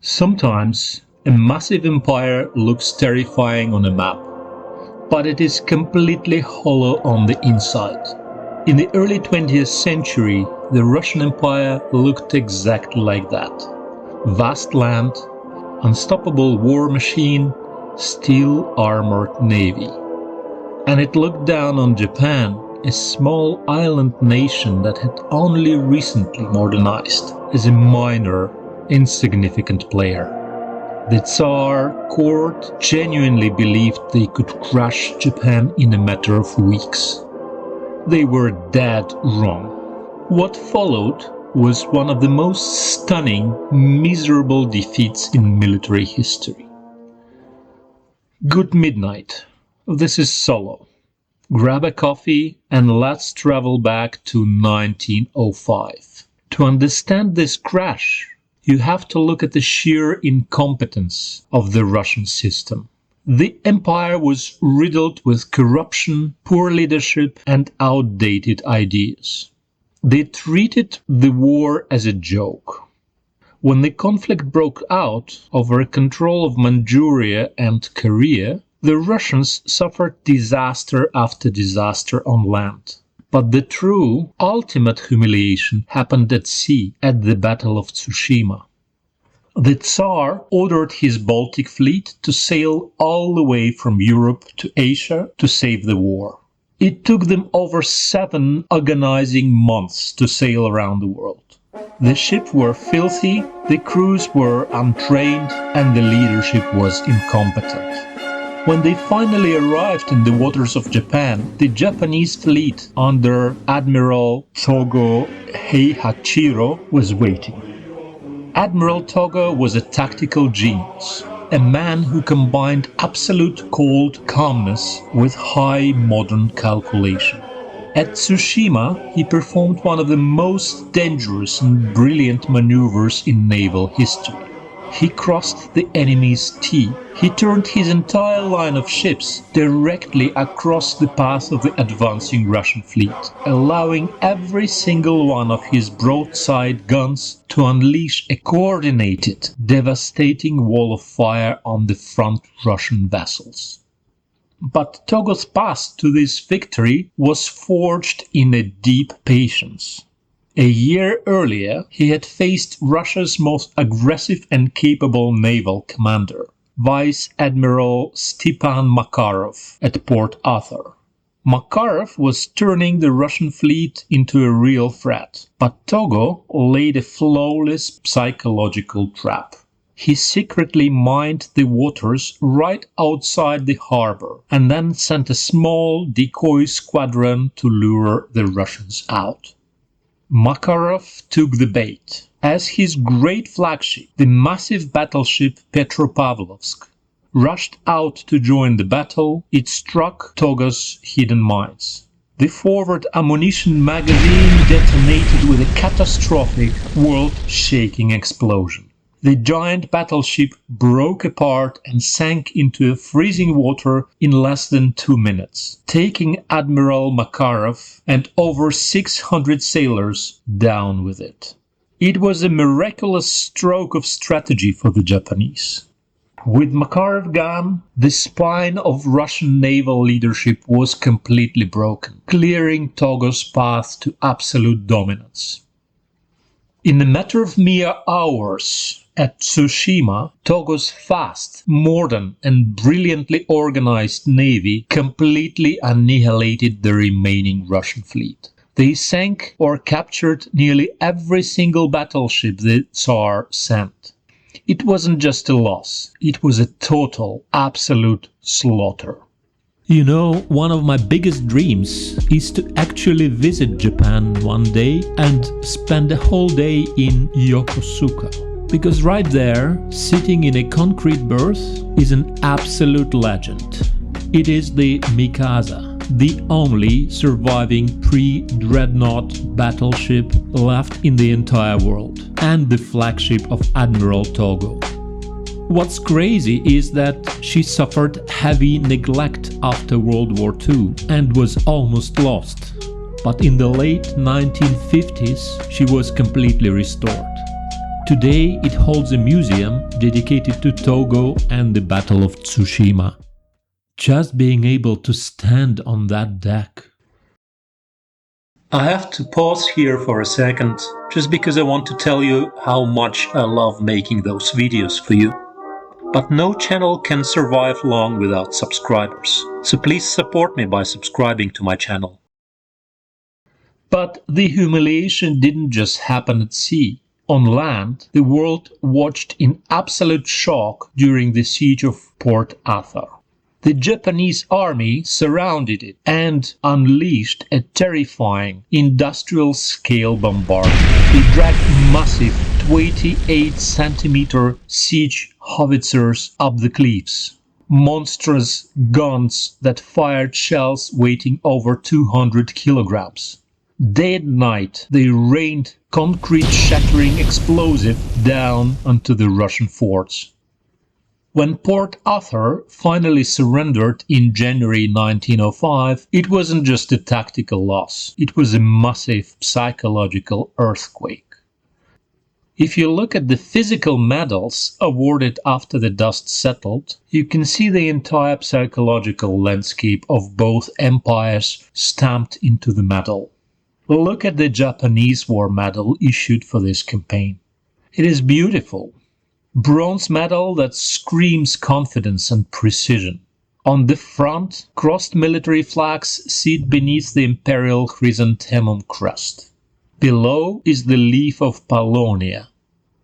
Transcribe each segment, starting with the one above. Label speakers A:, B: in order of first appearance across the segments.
A: Sometimes a massive empire looks terrifying on a map, but it is completely hollow on the inside. In the early 20th century, the Russian Empire looked exactly like that. Vast land, unstoppable war machine, steel-armored navy. And it looked down on Japan, a small island nation that had only recently modernized, as a minor, insignificant player. The Tsar court genuinely believed they could crush Japan in a matter of weeks. They were dead wrong. What followed was one of the most stunning, miserable defeats in military history. Good midnight. This is Solo. Grab a coffee and let's travel back to 1905. To understand this crash, you have to look at the sheer incompetence of the Russian system. The empire was riddled with corruption, poor leadership, and outdated ideas. They treated the war as a joke. When the conflict broke out over control of Manchuria and Korea, the Russians suffered disaster after disaster on land. But the true, ultimate humiliation happened at sea at the Battle of Tsushima. The Tsar ordered his Baltic fleet to sail all the way from Europe to Asia to save the war. It took them over 7 agonizing months to sail around the world. The ships were filthy, the crews were untrained, and the leadership was incompetent. When they finally arrived in the waters of Japan, the Japanese fleet under Admiral Togo Heihachiro was waiting. Admiral Togo was a tactical genius, a man who combined absolute cold calmness with high modern calculation. At Tsushima, he performed one of the most dangerous and brilliant maneuvers in naval history. He crossed the enemy's T. He turned his entire line of ships directly across the path of the advancing Russian fleet, allowing every single one of his broadside guns to unleash a coordinated, devastating wall of fire on the front Russian vessels. But Togo's path to this victory was forged in a deep patience. A year earlier, he had faced Russia's most aggressive and capable naval commander, Vice Admiral Stepan Makarov, at Port Arthur. Makarov was turning the Russian fleet into a real threat, but Togo laid a flawless psychological trap. He secretly mined the waters right outside the harbor and then sent a small decoy squadron to lure the Russians out. Makarov took the bait. As his great flagship, the massive battleship Petropavlovsk, rushed out to join the battle, it struck Togo's hidden mines. The forward ammunition magazine detonated with a catastrophic, world-shaking explosion. The giant battleship broke apart and sank into freezing water in less than 2 minutes, taking Admiral Makarov and over 600 sailors down with it. It was a miraculous stroke of strategy for the Japanese. With Makarov gone, the spine of Russian naval leadership was completely broken, clearing Togo's path to absolute dominance. In a matter of mere hours, at Tsushima, Togo's fast, modern and brilliantly organized navy completely annihilated the remaining Russian fleet. They sank or captured nearly every single battleship the Tsar sent. It wasn't just a loss, it was a total, absolute slaughter. You know, one of my biggest dreams is to actually visit Japan one day and spend a whole day in Yokosuka. Because right there, sitting in a concrete berth, is an absolute legend. It is the Mikasa, the only surviving pre-dreadnought battleship left in the entire world, and the flagship of Admiral Togo. What's crazy is that she suffered heavy neglect after World War II and was almost lost. But in the late 1950s, she was completely restored. Today it holds a museum dedicated to Togo and the Battle of Tsushima. Just being able to stand on that deck. I have to pause here for a second, just because I want to tell you how much I love making those videos for you. But no channel can survive long without subscribers, so please support me by subscribing to my channel. But the humiliation didn't just happen at sea. On land, the world watched in absolute shock during the siege of Port Arthur. The Japanese army surrounded it and unleashed a terrifying industrial-scale bombardment. They dragged massive 28-centimeter siege howitzers up the cliffs. Monstrous guns that fired shells weighing over 200 kilograms. Day and night they rained concrete-shattering explosive down onto the Russian forts. When Port Arthur finally surrendered in January 1905, it wasn't just a tactical loss, it was a massive psychological earthquake. If you look at the physical medals awarded after the dust settled, you can see the entire psychological landscape of both empires stamped into the medal. Look at the Japanese War Medal issued for this campaign. It is beautiful. Bronze medal that screams confidence and precision. On the front, crossed military flags sit beneath the imperial chrysanthemum crest. Below is the leaf of paulownia.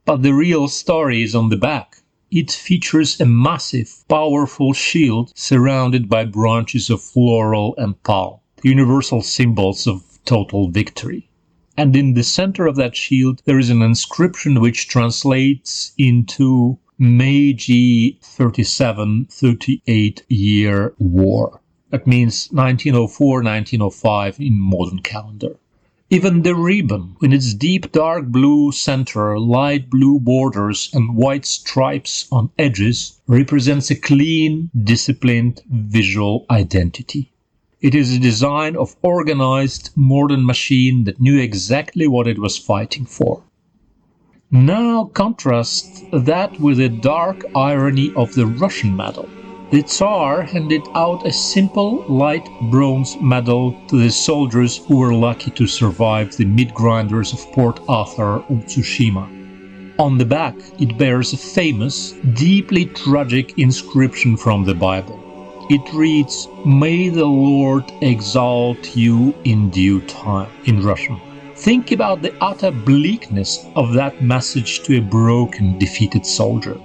A: But the real story is on the back. It features a massive, powerful shield surrounded by branches of laurel and palm, the universal symbols of total victory. And in the center of that shield there is an inscription which translates into Meiji 37-38 War. That means 1904-1905 in modern calendar. Even the ribbon, with its deep dark blue center, light blue borders and white stripes on edges, represents a clean, disciplined visual identity. It is a design of organized, modern machine that knew exactly what it was fighting for. Now contrast that with the dark irony of the Russian medal. The Tsar handed out a simple, light bronze medal to the soldiers who were lucky to survive the meat-grinders of Port Arthur or Tsushima. On the back, it bears a famous, deeply tragic inscription from the Bible. It reads, "May the Lord exalt you in due time," in Russian. Think about the utter bleakness of that message to a broken, defeated soldier.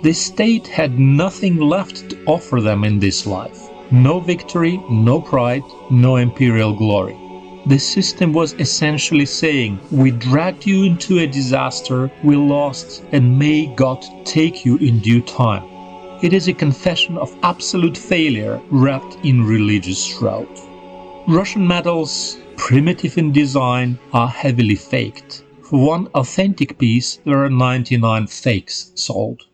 A: The state had nothing left to offer them in this life. No victory, no pride, no imperial glory. The system was essentially saying, we dragged you into a disaster, we lost, and may God take you in due time. It is a confession of absolute failure wrapped in religious shroud. Russian medals, primitive in design, are heavily faked. For one authentic piece, there are 99 fakes sold.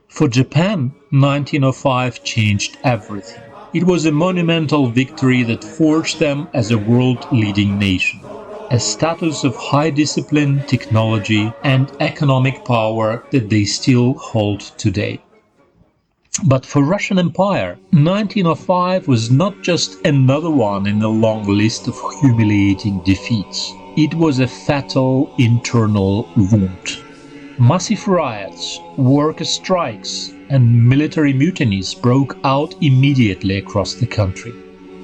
A: For Japan, 1905 changed everything. It was a monumental victory that forged them as a world-leading nation. A status of high discipline, technology, and economic power that they still hold today. But for Russian Empire, 1905 was not just another one in a long list of humiliating defeats. It was a fatal internal wound. Massive riots, worker strikes, and military mutinies broke out immediately across the country.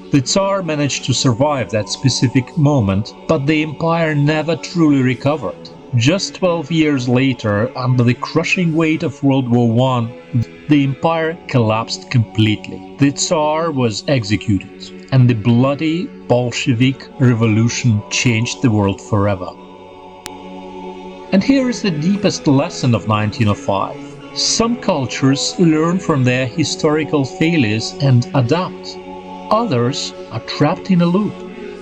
A: The Tsar managed to survive that specific moment, but the empire never truly recovered. Just 12 years later, under the crushing weight of World War I, the empire collapsed completely. The Tsar was executed, and the bloody Bolshevik revolution changed the world forever. And here is the deepest lesson of 1905. Some cultures learn from their historical failures and adapt. Others are trapped in a loop.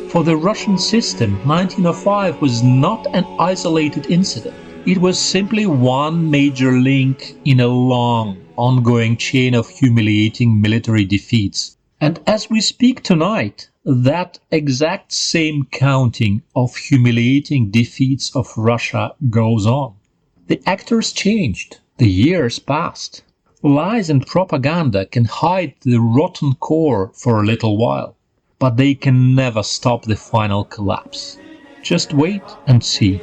A: For the Russian system, 1905 was not an isolated incident. It was simply one major link in a long, ongoing chain of humiliating military defeats. And as we speak tonight, that exact same counting of humiliating defeats of Russia goes on. The actors changed. The years passed. Lies and propaganda can hide the rotten core for a little while, but they can never stop the final collapse. Just wait and see.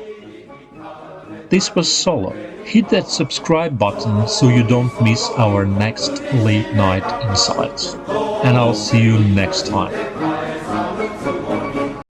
A: This was Solo. Hit that subscribe button so you don't miss our next late night insights. And I'll see you next time.